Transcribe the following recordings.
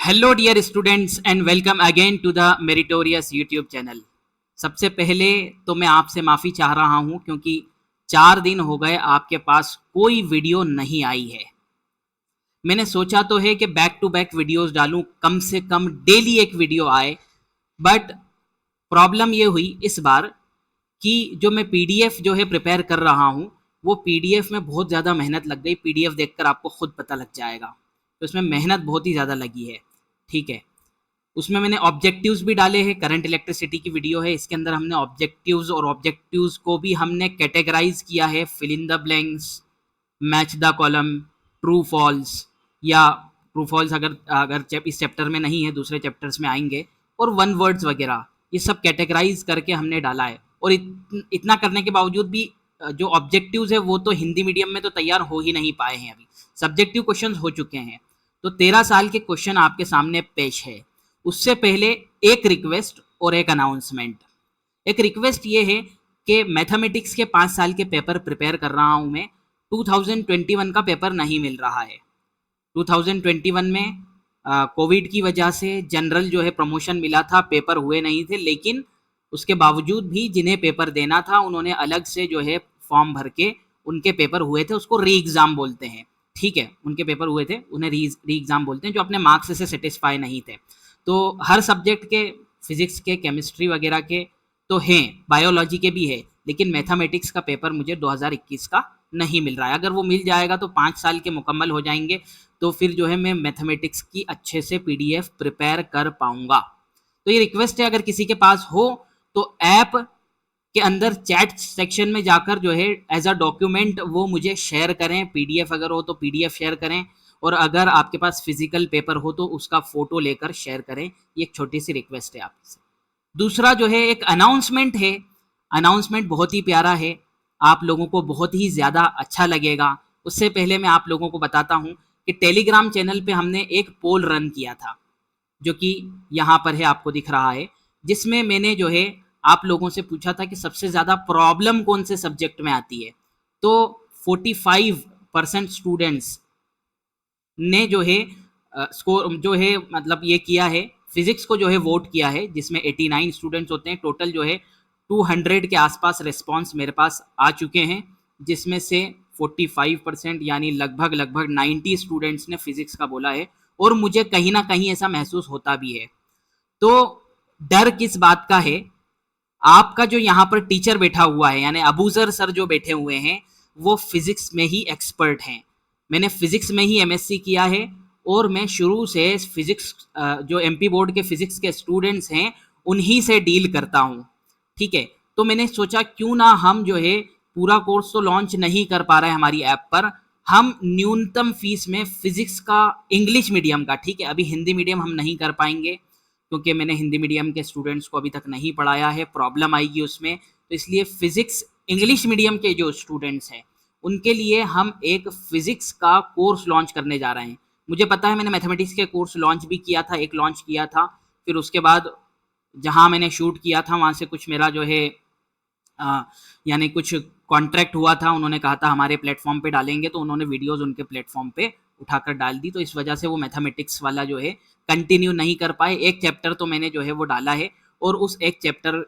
Hello dear students and welcome again to the meritorious YouTube channel. सबसे पहले तो मैं आपसे माफ़ी चाह रहा हूं क्योंकि 4 दिन हो गए आपके पास कोई वीडियो नहीं आई है। मैंने सोचा तो है कि बैक टू बैक वीडियोस डालूं, कम से कम डेली एक वीडियो आए, बट प्रॉब्लम ये हुई इस बार कि जो मैं पीडीएफ जो है प्रिपेयर कर रहा हूँ वो पीडीएफ में बहुत ज़्यादा मेहनत लग गई। पीडीएफ देखकर आपको खुद पता लग जाएगा, तो इसमें मेहनत बहुत ही ज़्यादा लगी है। ठीक है, उसमें मैंने ऑब्जेक्टिव्स भी डाले हैं। करंट इलेक्ट्रिसिटी की वीडियो है, इसके अंदर हमने ऑब्जेक्टिव्स और ऑब्जेक्टिव्स को भी हमने कैटेगराइज किया है। Fill in the blanks, match the column, true false, या ट्रू फॉल्स अगर अगर इस चैप्टर में नहीं है दूसरे चैप्टर्स में आएंगे, और वन वर्ड्स वगैरह, ये सब कैटेगराइज करके हमने डाला है। और इतना करने के बावजूद भी जो ऑब्जेक्टिव्स है वो तो हिंदी मीडियम में तो तैयार हो ही नहीं पाए हैं। अभी सब्जेक्टिव क्वेश्चन हो चुके हैं, तो 13 साल के क्वेश्चन आपके सामने पेश है। उससे पहले एक रिक्वेस्ट और एक अनाउंसमेंट। एक रिक्वेस्ट ये है कि मैथमेटिक्स के 5 साल के पेपर प्रिपेयर कर रहा हूं मैं। 2021 का पेपर नहीं मिल रहा है। 2021 में कोविड की वजह से जनरल जो है प्रमोशन मिला था, पेपर हुए नहीं थे, लेकिन उसके बावजूद भी जिन्हें पेपर देना था उन्होंने अलग से जो है फॉर्म भर के उनके पेपर हुए थे। उसको री एग्ज़ाम बोलते हैं। ठीक है, उनके पेपर हुए थे, उन्हें री एग्ज़ाम बोलते हैं, जो अपने मार्क्स से सेटिस्फाई नहीं थे। तो हर सब्जेक्ट के, फिजिक्स के, केमिस्ट्री वगैरह के तो हैं, बायोलॉजी के भी है, लेकिन मैथमेटिक्स का पेपर मुझे 2021 का नहीं मिल रहा है। अगर वो मिल जाएगा तो 5 साल के मुकम्मल हो जाएंगे, तो फिर जो है मैं मैथमेटिक्स की अच्छे से पीडीएफ प्रिपेयर कर पाऊंगा। तो ये रिक्वेस्ट है, अगर किसी के पास हो तो ऐप के अंदर चैट सेक्शन में जाकर जो है एज अ डॉक्यूमेंट वो मुझे शेयर करें। पीडीएफ अगर हो तो पीडीएफ शेयर करें, और अगर आपके पास फिजिकल पेपर हो तो उसका फोटो लेकर शेयर करें। ये एक छोटी सी रिक्वेस्ट है आपसे। दूसरा जो है एक अनाउंसमेंट है। अनाउंसमेंट बहुत ही प्यारा है, आप लोगों को बहुत ही ज़्यादा अच्छा लगेगा। उससे पहले मैं आप लोगों को बताता हूँ कि टेलीग्राम चैनल पे हमने एक पोल रन किया था, जो कि यहाँ पर है, आपको दिख रहा है, जिसमें मैंने जो है आप लोगों से पूछा था कि सबसे ज़्यादा प्रॉब्लम कौन से सब्जेक्ट में आती है। तो 45% स्टूडेंट्स ने जो है स्कोर जो है मतलब ये किया है, फिजिक्स को जो है वोट किया है, जिसमें 89 स्टूडेंट्स होते हैं। टोटल जो है 200 के आसपास रिस्पांस मेरे पास आ चुके हैं, जिसमें से 45% यानी लगभग लगभग 90 स्टूडेंट्स ने फिजिक्स का बोला है। और मुझे कहीं ना कहीं ऐसा महसूस होता भी है। तो डर किस बात का है? आपका जो यहाँ पर टीचर बैठा हुआ है, यानी अबूजर सर जो बैठे हुए हैं, वो फिजिक्स में ही एक्सपर्ट हैं। मैंने फिजिक्स में ही एमएससी किया है, और मैं शुरू से फिजिक्स जो एमपी बोर्ड के फिजिक्स के स्टूडेंट्स हैं उन्हीं से डील करता हूँ। ठीक है, तो मैंने सोचा क्यों ना हम जो है, पूरा कोर्स तो लॉन्च नहीं कर पा रहे हैं हमारी ऐप पर, हम न्यूनतम फीस में फिजिक्स का, इंग्लिश मीडियम का, ठीक है, अभी हिंदी मीडियम हम नहीं कर पाएंगे क्योंकि मैंने हिंदी मीडियम के स्टूडेंट्स को अभी तक नहीं पढ़ाया है, प्रॉब्लम आएगी उसमें। तो इसलिए फिजिक्स इंग्लिश मीडियम के जो स्टूडेंट्स हैं उनके लिए हम एक फिजिक्स का कोर्स लॉन्च करने जा रहे हैं। मुझे पता है, मैंने मैथमेटिक्स के कोर्स लॉन्च भी किया था, एक लॉन्च किया था, फिर उसके बाद जहाँ मैंने शूट किया था वहाँ से कुछ मेरा जो है यानी कुछ कॉन्ट्रैक्ट हुआ था, उन्होंने कहा था हमारे प्लेटफॉर्म पे डालेंगे, तो उन्होंने वीडियोस उनके प्लेटफॉर्म पे उठाकर डाल दी। तो इस वजह से वो मैथमेटिक्स वाला जो है कंटिन्यू नहीं कर पाए। एक चैप्टर तो मैंने जो है वो डाला है, और उस एक चैप्टर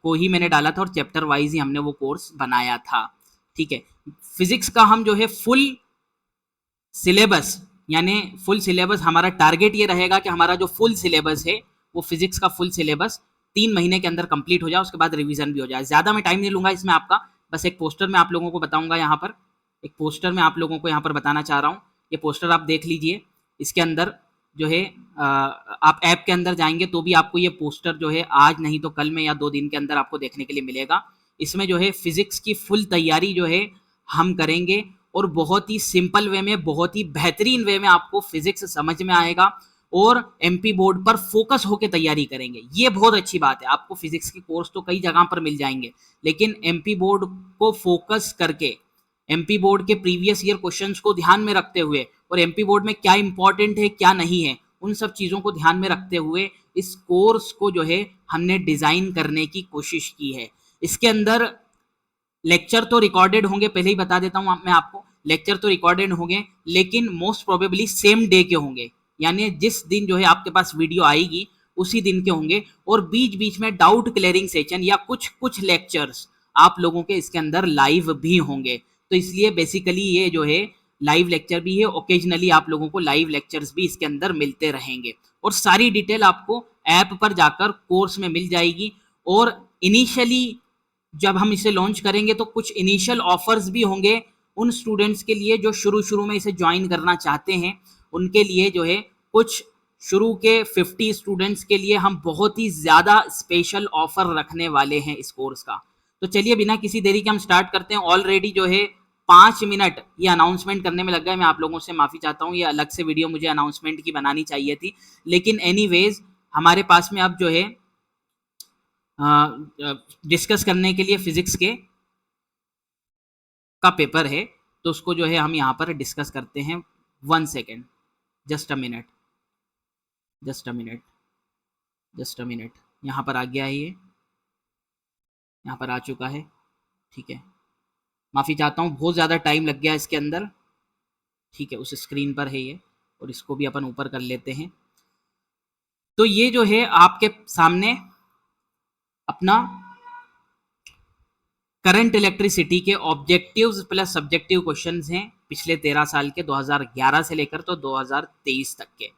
को ही मैंने डाला था, और चैप्टर वाइज ही हमने वो कोर्स बनाया था। ठीक है, फिजिक्स का हम जो है फुल सिलेबस, यानी फुल सिलेबस, हमारा टारगेट ये रहेगा कि हमारा जो फुल सिलेबस है वो फिजिक्स का फुल सिलेबस 3 महीने के अंदर कंप्लीट हो जाए, उसके बाद रिवीजन भी हो जाए। ज़्यादा मैं टाइम नहीं लूंगा इसमें आपका, बस एक पोस्टर में आप लोगों को बताऊंगा। यहाँ पर एक पोस्टर में आप लोगों को यहाँ पर बताना चाह रहा हूँ। ये पोस्टर आप देख लीजिए, इसके अंदर जो है आप ऐप के अंदर जाएंगे तो भी आपको ये पोस्टर जो है आज नहीं तो कल में या 2 दिन के अंदर आपको देखने के लिए मिलेगा। इसमें जो है फिजिक्स की फुल तैयारी जो है हम करेंगे, और बहुत ही सिंपल वे में, बहुत ही बेहतरीन वे में आपको फिजिक्स समझ में आएगा, और एमपी बोर्ड पर फोकस होकर तैयारी करेंगे। ये बहुत अच्छी बात है। आपको फिजिक्स के कोर्स तो कई जगह पर मिल जाएंगे, लेकिन एमपी बोर्ड को फोकस करके, एमपी बोर्ड के प्रीवियस ईयर क्वेश्चंस को ध्यान में रखते हुए, और एमपी बोर्ड में क्या इंपॉर्टेंट है क्या नहीं है, उन सब चीज़ों को ध्यान में रखते हुए इस कोर्स को जो है हमने डिज़ाइन करने की कोशिश की है। इसके अंदर लेक्चर तो रिकॉर्डेड होंगे, पहले ही बता देता हूँ मैं आपको, लेक्चर तो रिकॉर्डेड होंगे, लेकिन मोस्ट प्रोबेबली सेम डे के होंगे। यानी जिस दिन जो है आपके पास वीडियो आएगी उसी दिन के होंगे, और बीच बीच में डाउट क्लियरिंग सेशन या कुछ कुछ लेक्चर्स आप लोगों के इसके अंदर लाइव भी होंगे। तो इसलिए बेसिकली ये जो है लाइव लेक्चर भी है, ओकेजनली आप लोगों को लाइव लेक्चर्स भी इसके अंदर मिलते रहेंगे, और सारी डिटेल आपको ऐप पर जाकर कोर्स में मिल जाएगी। और इनिशियली जब हम इसे लॉन्च करेंगे तो कुछ इनिशियल ऑफर्स भी होंगे उन स्टूडेंट्स के लिए जो शुरू शुरू में इसे ज्वाइन करना चाहते हैं। उनके लिए जो है कुछ शुरू के 50 स्टूडेंट्स के लिए हम बहुत ही ज़्यादा स्पेशल ऑफर रखने वाले हैं इस कोर्स का। तो चलिए बिना किसी देरी के हम स्टार्ट करते हैं। ऑलरेडी जो है 5 मिनट ये अनाउंसमेंट करने में लग गए, मैं आप लोगों से माफ़ी चाहता हूँ, ये अलग से वीडियो मुझे अनाउंसमेंट की बनानी चाहिए थी, लेकिन एनीवेज हमारे पास में अब जो है डिस्कस करने के लिए फिजिक्स के का पेपर है, तो उसको जो है हम यहाँ पर डिस्कस करते हैं। 1 second, just a minute, just a minute, just a minute, यहाँ पर आ गया है, ये यहाँ पर आ चुका है, ठीक है। माफ़ी चाहता हूँ, बहुत ज़्यादा टाइम लग गया इसके अंदर, ठीक है। उस स्क्रीन पर है ये, और इसको भी अपन ऊपर कर लेते हैं। तो ये जो है आपके सामने अपना करंट इलेक्ट्रिसिटी के ऑब्जेक्टिव्स प्लस सब्जेक्टिव क्वेश्चंस हैं पिछले 13 साल के, 2011 से लेकर तो 2023 तक के।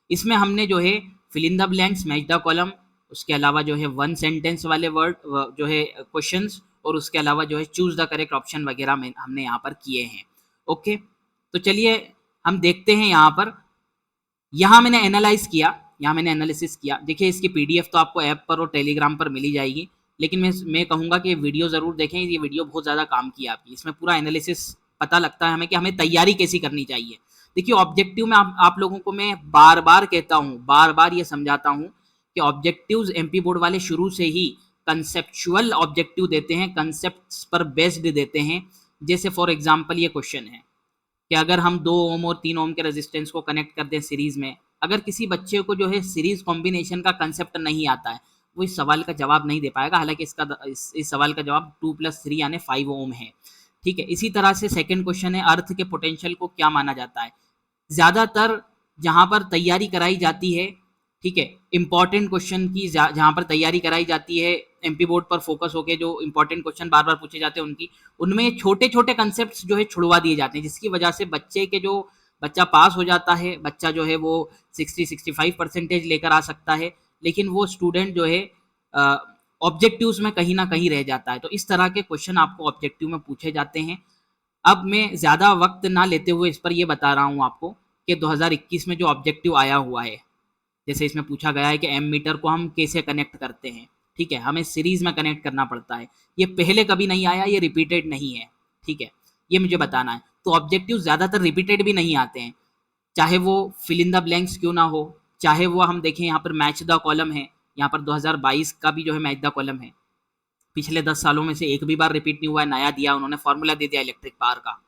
इसमें हमने जो है fill in the blanks, match the column, उसके अलावा जो है 1 सेंटेंस वाले वर्ड जो है क्वेश्चंस, और उसके अलावा जो है चूज द करेक्ट ऑप्शन वगैरह में हमने यहाँ पर किए हैं। ओके, तो चलिए हम देखते हैं यहाँ पर। यहाँ मैंने एनालाइज किया, यहाँ मैंने एनालिसिस किया। देखिए इसकी पीडीएफ तो आपको ऐप पर और टेलीग्राम पर मिल ही जाएगी, लेकिन मैं कहूँगा कि वीडियो ज़रूर देखें, ये वीडियो बहुत ज़्यादा काम की आपकी। इसमें पूरा एनालिसिस पता लगता है हमें कि हमें तैयारी कैसी करनी चाहिए। देखिए ऑब्जेक्टिव में आप लोगों को मैं बार बार कहता हूँ, बार बार ये समझाता हूँ कि ऑब्जेक्टिव्स एमपी बोर्ड वाले शुरू से ही कंसेप्चुअल ऑब्जेक्टिव देते हैं, कंसेप्ट पर बेस्ड देते हैं। जैसे फॉर एग्जाम्पल ये क्वेश्चन है कि अगर हम 2 ओम और 3 ओम के रेजिस्टेंस को कनेक्ट कर दें सीरीज में, अगर किसी बच्चे को जो है सीरीज कॉम्बिनेशन का कंसेप्ट नहीं आता है, वो इस सवाल का जवाब नहीं दे पाएगा। हालांकि इस सवाल का जवाब 2 + 3 यानी 5 ओम है, ठीक है। इसी तरह से सेकंड क्वेश्चन है, अर्थ के पोटेंशियल को क्या माना जाता है। ज़्यादातर जहाँ पर तैयारी कराई जाती है, ठीक है, इंपॉर्टेंट क्वेश्चन की जहाँ पर तैयारी कराई जाती है, एमपी बोर्ड पर फोकस होकर जो इंपॉर्टेंट क्वेश्चन बार बार पूछे जाते हैं उनकी, उनमें छोटे छोटे कंसेप्ट जो है छुड़वा दिए जाते हैं, जिसकी वजह से बच्चा पास हो जाता है, बच्चा जो है वो 60-65% लेकर आ सकता है, लेकिन वो स्टूडेंट जो है ऑब्जेक्टिव्स में कहीं ना कहीं रह जाता है। तो इस तरह के क्वेश्चन आपको ऑब्जेक्टिव में पूछे जाते हैं। अब मैं ज़्यादा वक्त ना लेते हुए इस पर ये बता रहा हूँ आपको कि 2021 में जो ऑब्जेक्टिव आया हुआ है, जैसे इसमें पूछा गया है कि एम मीटर को हम कैसे कनेक्ट करते हैं, ठीक है, हमें सीरीज में कनेक्ट करना पड़ता है। ये पहले कभी नहीं आया, ये रिपीटेड नहीं है, ठीक है, ये मुझे बताना है। तो ऑब्जेक्टिव ज़्यादातर रिपीटेड भी नहीं आते हैं, चाहे वो फिल इन द ब्लैंक्स क्यों ना हो, चाहे वो हम देखें यहाँ पर मैच द कॉलम है, यहाँ पर 2022 का भी जो है मैच द कॉलम है, पिछले 10 सालों में से एक भी बार रिपीट नहीं हुआ है, नया दिया उन्होंने, फॉर्मूला दे दिया इलेक्ट्रिक पावर का,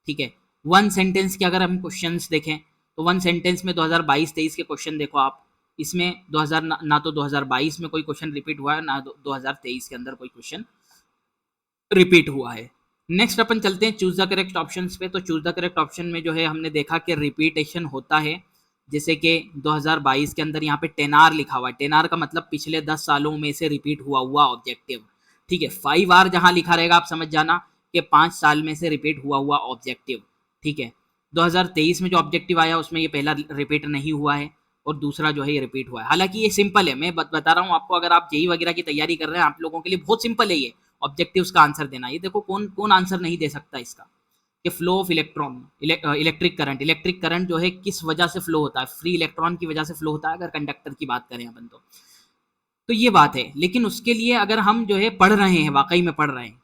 ठीक है। 1 सेंटेंस के अगर हम क्वेश्चंस देखें तो 1 सेंटेंस में 2022-23 के क्वेश्चन देखो आप, इसमें 2000 ना तो 2022 में कोई क्वेश्चन रिपीट हुआ है, ना 2023 के अंदर कोई क्वेश्चन रिपीट हुआ है। नेक्स्ट अपन चलते हैं चूज द करेक्ट ऑप्शंस पे। तो चूज द करेक्ट ऑप्शन में जो है हमने देखा कि रिपीटेशन होता है, जैसे कि 2022 के अंदर यहाँ पे 10 आर लिखा हुआ है। 10 आर का मतलब पिछले 10 सालों में से रिपीट हुआ ऑब्जेक्टिव, ठीक है। 5 आर जहाँ लिखा रहेगा आप समझ जाना कि 5 साल में से रिपीट हुआ ऑब्जेक्टिव, ठीक है। 2023 में जो ऑब्जेक्टिव आया उसमें ये पहला रिपीट नहीं हुआ है, और दूसरा जो है ये रिपीट हुआ है। हालांकि ये सिंपल है, मैं बता रहा हूँ आपको, अगर आप जेई वगैरह की तैयारी कर रहे हैं, आप लोगों के लिए बहुत सिंपल है ये ऑब्जेक्टिव्स का आंसर देना। ये देखो कौन कौन आंसर नहीं दे सकता इसका, कि flow of electron, electric current जो है किस वजह से फ्लो होता है, फ्री इलेक्ट्रॉन की वजह से फ्लो होता है, अगर कंडक्टर की बात करें अपन तो ये बात है। लेकिन उसके लिए अगर हम जो है पढ़ रहे हैं, वाकई में पढ़ रहे हैं,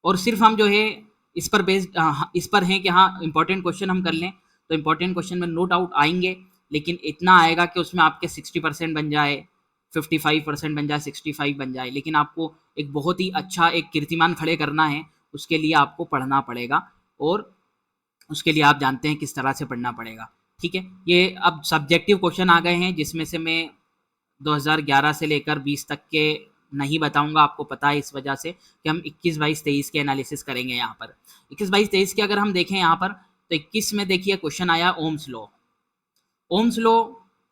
और सिर्फ हम जो है इस पर बेस्ड इस पर हैं कि हाँ इंपॉर्टेंट क्वेश्चन हम कर लें, तो इंपॉर्टेंट क्वेश्चन में नो डाउट आएंगे, लेकिन इतना आएगा कि उसमें आपके 60% बन जाए, 55% बन जाए, 65 बन जाए, लेकिन आपको एक बहुत ही अच्छा एक कीर्तिमान खड़े करना है, उसके लिए आपको पढ़ना पड़ेगा, और उसके लिए आप जानते हैं किस तरह से पढ़ना पड़ेगा, ठीक है। ये अब सब्जेक्टिव क्वेश्चन आ गए हैं, जिसमें से मैं 2011 से लेकर 20 तक के नहीं बताऊंगा, आपको पता है, इस वजह से कि हम 21, 22, 23 के एनालिसिस करेंगे। यहाँ पर 21, 22, 23 के अगर हम देखें यहाँ पर, तो 21 में देखिए क्वेश्चन आया Ohm's law, Ohm's law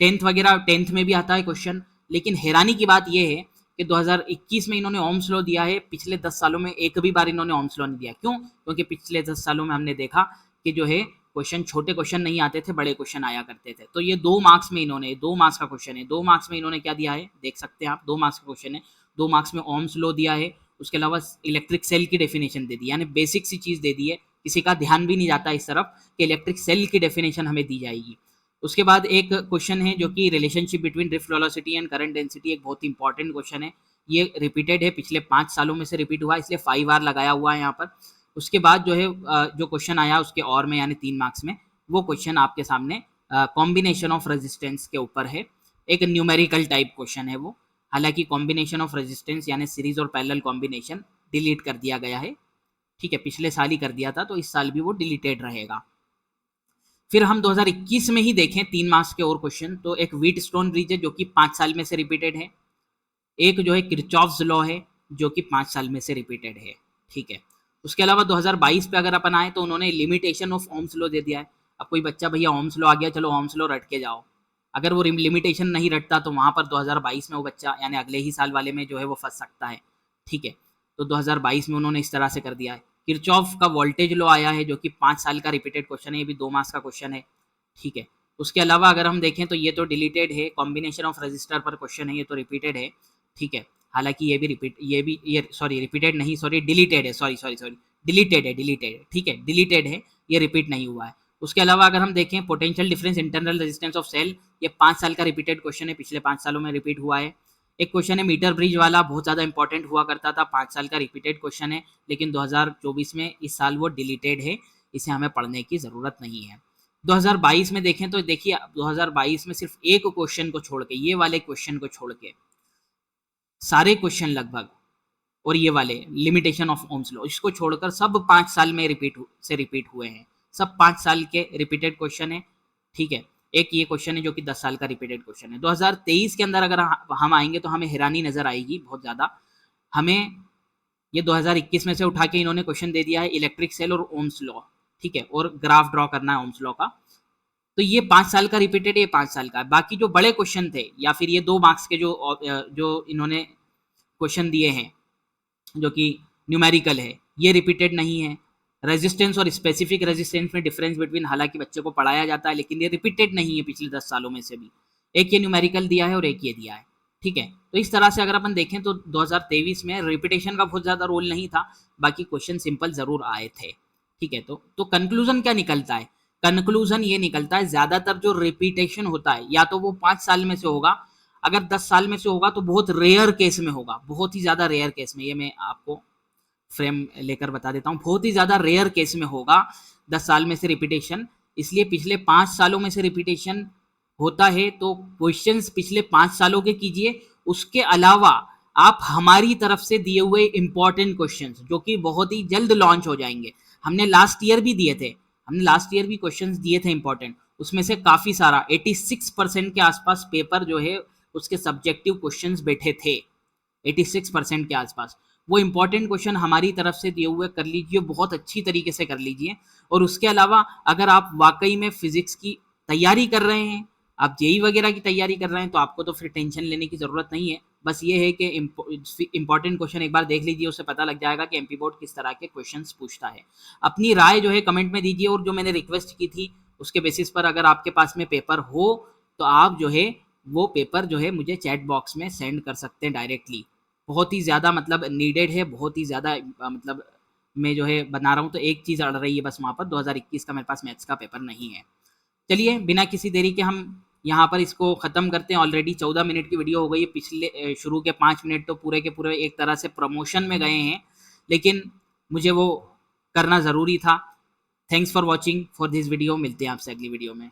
10th वगैरह 10th में भी आता है क्वेश्चन, लेकिन हैरानी की बात यह है कि 2021 में इन्होंने ओम्स लॉ दिया है, पिछले 10 सालों में एक भी बार इन्होंने ओम्स लॉ नहीं दिया। क्यों? क्योंकि पिछले 10 सालों में हमने देखा कि जो है क्वेश्चन, छोटे क्वेश्चन नहीं आते थे, बड़े क्वेश्चन आया करते थे। तो ये 2 मार्क्स में इन्होंने, 2 मार्क्स का क्वेश्चन है, 2 मार्क्स में इन्होंने क्या दिया है देख सकते हैं आप, 2 मार्क्स का क्वेश्चन है, 2 मार्क्स में ओम्स लॉ दिया है, उसके अलावा इलेक्ट्रिक सेल की डेफिनेशन दे दी, यानी बेसिक सी चीज दे दी है, किसी का ध्यान भी नहीं जाता इस तरफ कि इलेक्ट्रिक सेल की डेफिनेशन हमें दी जाएगी। उसके बाद एक क्वेश्चन है जो कि relationship between drift velocity and current density, एक बहुत ही इंपॉर्टेंट क्वेश्चन है, ये रिपीटेड है, पिछले 5 सालों में से रिपीट हुआ है, इसलिए 5 बार लगाया हुआ है यहाँ पर। उसके बाद जो है जो क्वेश्चन आया उसके और में, यानी 3 मार्क्स में, वो क्वेश्चन आपके सामने कॉम्बिनेशन ऑफ रेजिस्टेंस के ऊपर है, एक न्यूमेरिकल टाइप क्वेश्चन है वो। हालांकि कॉम्बिनेशन ऑफ रेजिस्टेंस यानी सीरीज और पैरेलल कॉम्बिनेशन डिलीट कर दिया गया है, ठीक है, पिछले साल ही कर दिया था, तो इस साल भी वो डिलीटेड रहेगा। फिर हम 2021 में ही देखें 3 मार्क्स के और क्वेश्चन, तो एक व्हीटस्टोन ब्रिज है जो कि 5 साल में से रिपीटेड है, एक जो है किरचॉफ्स लॉ है जो कि 5 साल में से रिपीटेड है, ठीक है। उसके अलावा 2022 पे अगर अपन आए तो उन्होंने लिमिटेशन ऑफ ओम्स लॉ दे दिया है। अब कोई बच्चा भैया ओम्स लॉ आ गया, चलो ओम्स लॉ रट के जाओ, अगर वो लिमिटेशन नहीं रटता तो वहां पर 2022 में वो बच्चा, यानी अगले ही साल वाले में जो है वो फंस सकता है, ठीक है। तो 2022 में उन्होंने इस तरह से कर दिया है। किरचॉफ का वोल्टेज लॉ आया है जो कि 5 साल का रिपीटेड क्वेश्चन है, ये भी 2 मार्क्स का क्वेश्चन है, ठीक है। उसके अलावा अगर हम देखें तो ये तो डिलीटेड है, कॉम्बिनेशन ऑफ रजिस्टर पर क्वेश्चन है, ये तो रिपीटेड है, ठीक है। हालांकि ये भी रिपीटेड नहीं, सॉरी डिलीटेड है, सॉरी डिलीटेड है, ठीक है, डिलीटेड है, ये रिपीट नहीं हुआ है। उसके अलावा अगर हम देखें potential difference internal resistance of cell, ये 5 साल का रिपीटेड क्वेश्चन है, पिछले 5 सालों में रिपीट हुआ है। एक क्वेश्चन है मीटर ब्रिज वाला, बहुत ज़्यादा इंपॉर्टेंट हुआ करता था, 5 साल का रिपीटेड क्वेश्चन है, लेकिन 2024 में इस साल वो डिलीटेड है, इसे हमें पढ़ने की ज़रूरत नहीं है। 2022 में देखें तो देखिए 2022 में सिर्फ एक क्वेश्चन को छोड़ के, ये वाले क्वेश्चन को छोड़ के सारे क्वेश्चन लगभग, और ये वाले लिमिटेशन ऑफ ओम्स लॉ, इसको छोड़कर सब 5 साल में रिपीट हुए हैं, सब 5 साल के रिपीटेड क्वेश्चन है, ठीक है। एक ये क्वेश्चन है जो कि 10 साल का रिपीटेड क्वेश्चन है। 2023 के अंदर अगर हम आएंगे तो हमें हैरानी नजर आएगी बहुत ज़्यादा। हमें ये 2021 में से उठा के इन्होंने क्वेश्चन दे दिया है इलेक्ट्रिक सेल और ओम्स लॉ, ठीक है, और ग्राफ ड्रॉ करना है ओम्स लॉ का। तो ये 5 साल का रिपीटेड है, ये 5 साल का है। बाकी जो बड़े क्वेश्चन थे या फिर ये 2 मार्क्स के जो इन्होंने क्वेश्चन दिए हैं जो कि न्यूमेरिकल है, ये रिपीटेड नहीं है। रेजिस्टेंस और स्पेसिफिक रेजिस्टेंस में डिफरेंस बिटवीन, हालांकि बच्चे को पढ़ाया जाता है, लेकिन ये रिपीटेड नहीं है पिछले 10 सालों में से भी। एक ये न्यूमेरिकल दिया है और एक ये दिया है, ठीक है। तो इस तरह से अगर अपन देखें तो 2023 में रिपीटेशन का बहुत ज़्यादा रोल नहीं था, बाकी क्वेश्चन सिंपल ज़रूर आए थे, ठीक है। तो कंक्लूजन क्या निकलता है? कंक्लूजन ये निकलता है ज़्यादातर जो रिपीटेशन होता है या तो वो 5 साल में से होगा, अगर 10 साल में से होगा तो बहुत रेयर केस में होगा, बहुत ही ज़्यादा रेयर केस में, ये मैं आपको फ्रेम लेकर बता देता हूँ, बहुत ही ज़्यादा रेयर केस में होगा 10 साल में से रिपीटेशन। इसलिए पिछले 5 सालों में से रिपीटेशन होता है तो क्वेश्चंस पिछले 5 सालों के कीजिए, उसके अलावा आप हमारी तरफ से दिए हुए इंपॉर्टेंट क्वेश्चंस जो कि बहुत ही जल्द लॉन्च हो जाएंगे, हमने लास्ट ईयर भी दिए थे, हमने लास्ट ईयर भी क्वेश्चंस दिए थे इंपॉर्टेंट, उसमें से काफ़ी सारा 86% के आसपास पेपर जो है उसके सब्जेक्टिव क्वेश्चंस बैठे थे, 86% के आसपास। वो इंपॉर्टेंट क्वेश्चन हमारी तरफ से दिए हुए कर लीजिए, बहुत अच्छी तरीके से कर लीजिए। और उसके अलावा अगर आप वाकई में फिजिक्स की तैयारी कर रहे हैं, आप जेई वगैरह की तैयारी कर रहे हैं, तो आपको तो फिर टेंशन लेने की ज़रूरत नहीं है। बस ये है कि इंपॉर्टेंट क्वेश्चन एक बार देख लीजिए, उससे पता लग जाएगा कि एमपी बोर्ड किस तरह के क्वेश्चंस पूछता है। अपनी राय जो है कमेंट में दीजिए, और जो मैंने रिक्वेस्ट की थी उसके बेसिस पर अगर आपके पास में पेपर हो तो आप जो है वो पेपर जो है मुझे चैट बॉक्स में सेंड कर सकते हैं डायरेक्टली। बहुत ही ज़्यादा मतलब नीडेड है, बहुत ही ज़्यादा मतलब मैं जो है बना रहा हूँ, तो एक चीज़ अड़ रही है बस वहाँ पर, 2021 का मेरे पास मैथ्स का पेपर नहीं है। चलिए बिना किसी देरी के हम यहाँ पर इसको ख़त्म करते हैं। ऑलरेडी 14 मिनट की वीडियो हो गई है, पिछले शुरू के 5 मिनट तो पूरे के पूरे एक तरह से प्रमोशन में गए हैं, लेकिन मुझे वो करना ज़रूरी था। Thanks for watching for this video, मिलते हैं आपसे अगली वीडियो में।